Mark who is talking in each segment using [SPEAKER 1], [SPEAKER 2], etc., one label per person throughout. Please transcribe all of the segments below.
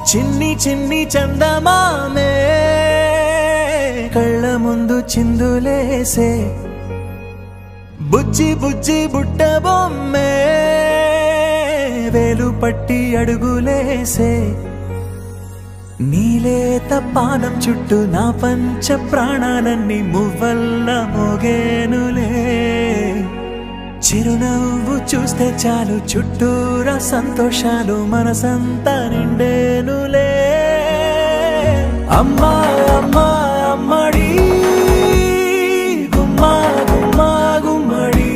[SPEAKER 1] చిన్ని చిన్ని చందమామే కళ్ళ ముందు చిందులేసే బుజ్జి బుజ్జి బుట్ట బొమ్మే వేలు పట్టి అడుగులేసే నీలేత పానం చుట్టూ నా పంచ ప్రాణాలన్నీ మువ్వల్ల మోగేనులే చిరునవ్వు చూస్తే చాలు చుట్టూరా సంతోషాలు మనసంతా నిండేనులే అమ్మా అమ్మా అమ్మడి గుమ్మా గుమ్మా గుమ్మడి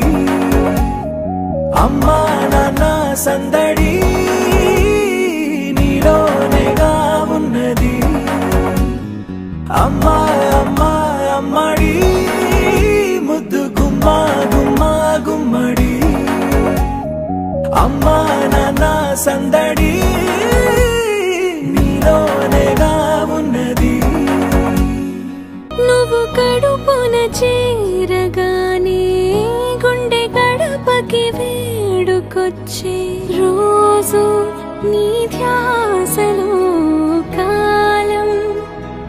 [SPEAKER 1] అమ్మా నాన్న సందడి నీలోనేగా ఉన్నది అమ్మా అమ్మా అమ్మడి ముద్దు గుమ్మా గుమ్మా గుమ్మడి అమ్మా నాన్న సందడి నీలోనేగా ఉన్నది
[SPEAKER 2] నువ్వు కడుపున చేరగానే గుండె గడపకి వేడుకొచ్చే రోజు నీ ధ్యాసలో కాలం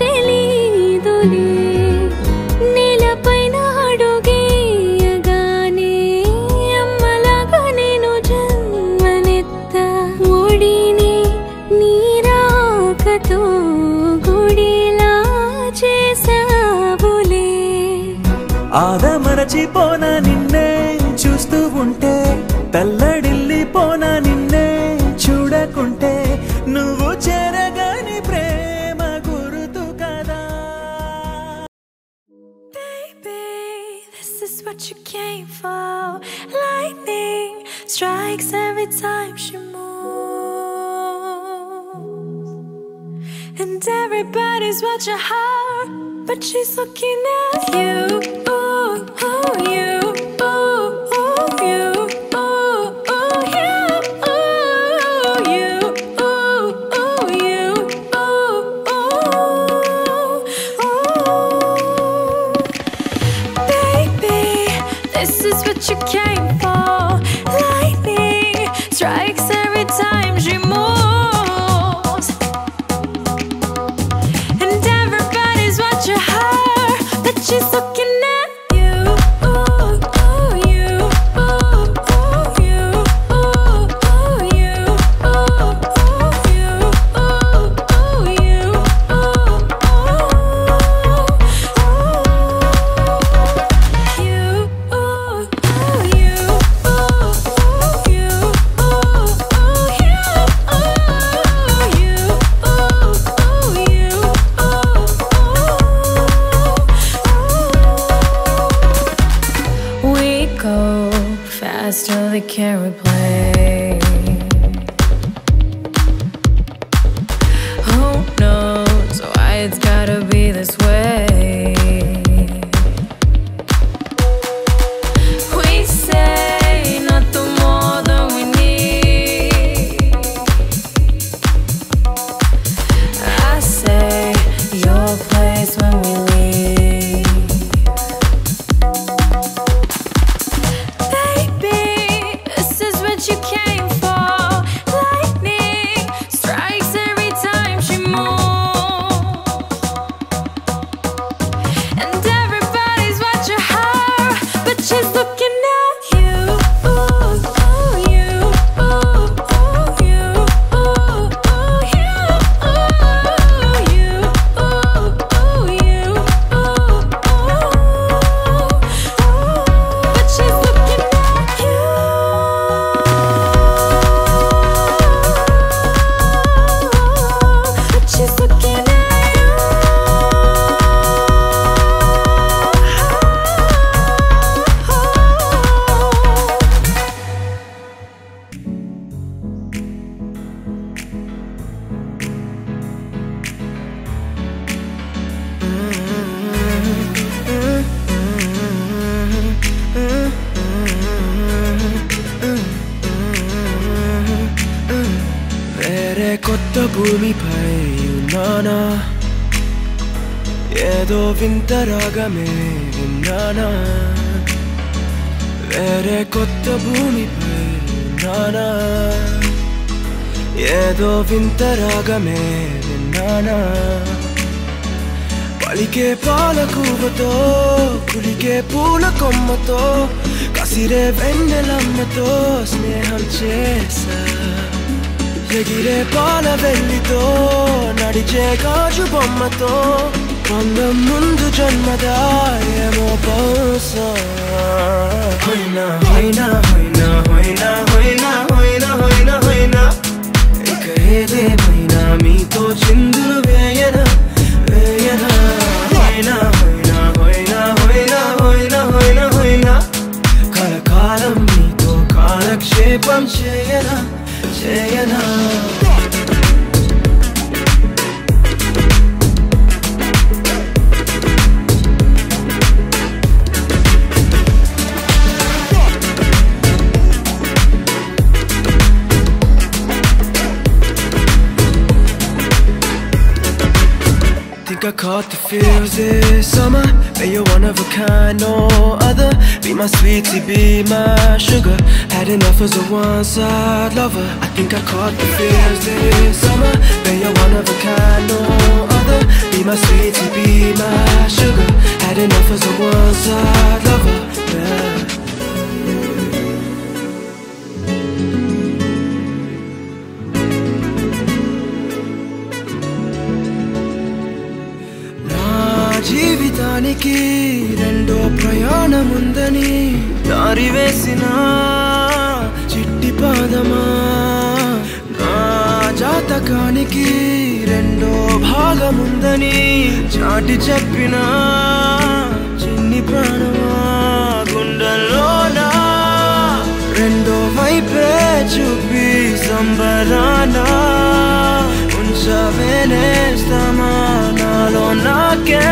[SPEAKER 2] తెలీదులే నేలపైన అడుగేయగానే అమ్మలాగా నేను జన్మనెత్త ఒడిని నీరాకతో గుడిలా చేసావులే
[SPEAKER 1] ఆదమరచిపోనా నిన్నే చూస్తూ ఉంటే తల్లడిల్లిపోనా నిన్నే చూడకుంటే నువ్వు చెరగని ప్రేమ గురుతు కదా
[SPEAKER 2] Baby, this is what you came for. Lightning strikes every time she moves, and everybody's watching her, but she's looking at you. Ooh, ooh, you. Ooh, ooh, you. Ooh, ooh, you. Ooh, you. Ooh, ooh, you. Ooh, ooh, ooh. Baby, this is what you came for. Lightning strikes every time she moves, and everybody's watching her, but she's looking at you. Ooh, ooh, you. Ooh, ooh, you. Ooh, ooh, you. Ooh, ooh, you. Ooh, ooh, you. Ooh, ooh, you. Ooh, ooh, you. Ooh, ooh, you. We go fast till they can't replay. Who knows why it's gotta be this way? We say nothing more than we need. I say your place when we leave. Baby, this is what you came for. Lightning strikes every time she moves, and everybody's watching her, but she's looking at you. Ooh, ooh, you. Ooh, ooh, you. Ooh, ooh, you. Ooh, you. Ooh, ooh, you. Ooh, ooh, but she's looking at you. But she's looking at you.
[SPEAKER 1] వేరే కొత్త భూమిపై ఉన్నానా ఏదో వింత రాగమే విన్నానా వేరే కొత్త భూమిపై ఉన్నానా ఏదో వింత రాగమే విన్నానా పలికే పాలకూవతో కులికే పూల కొమ్మతో కసిరే వెన్నెలమ్మతో స్నేహం చేసా ఎగిరే పాల వెల్లితో నడిచే గాజు బొమ్మతో అందం ముందు జన్మదా ఏమో బహుశా హోయినా హోయినా హోయినా హోయినా హోయినా హోయినా హోయినా హోయినా ఇక ఏదేమైనా మీతో చిందులు వేయనా వేయనా హోయినా హోయినా హోయినా హోయినా హోయినా హోయినా హోయినా కలకాలం మీతో కాలక్షేపం చేయనా చేయనా I caught the feels this summer. Bet you're one of a kind, no other. Be my sweetie, be my sugar. Had enough as a one-side lover. I think I caught the feels this summer. Bet you're one of a kind, no other. Be my sweetie, be my sugar. Had enough as a one-side lover. Yeah. జీవితానికి రెండో ప్రయాణముందని దారి వేసిన చిట్టి పాదమా నా జాతకానికి రెండో భాగముందని చాటి చెప్పిన చిన్ని ప్రాణమా గుండెల్లోనా రెండో వైపే చూపి సంబరానా ఉంచవేనేస్తామా నాలో నాకే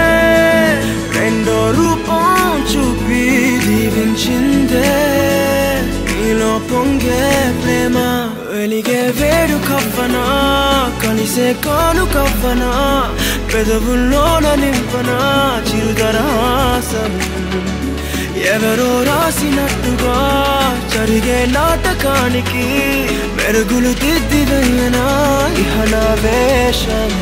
[SPEAKER 1] రెండో రూపం చూపి దీవించిందే నీలో పొంగే ప్రేమ వెలిగే వేడు కవ్వనా కలిసే కాను కవ్వనా పెదవుల్లోన నింపనా చిరుదరాసం ఎవరో రాసినట్టుగా జరిగే నాటకానికి మెరుగులు దిద్దిదయ్యనా ఇహ నా వేషం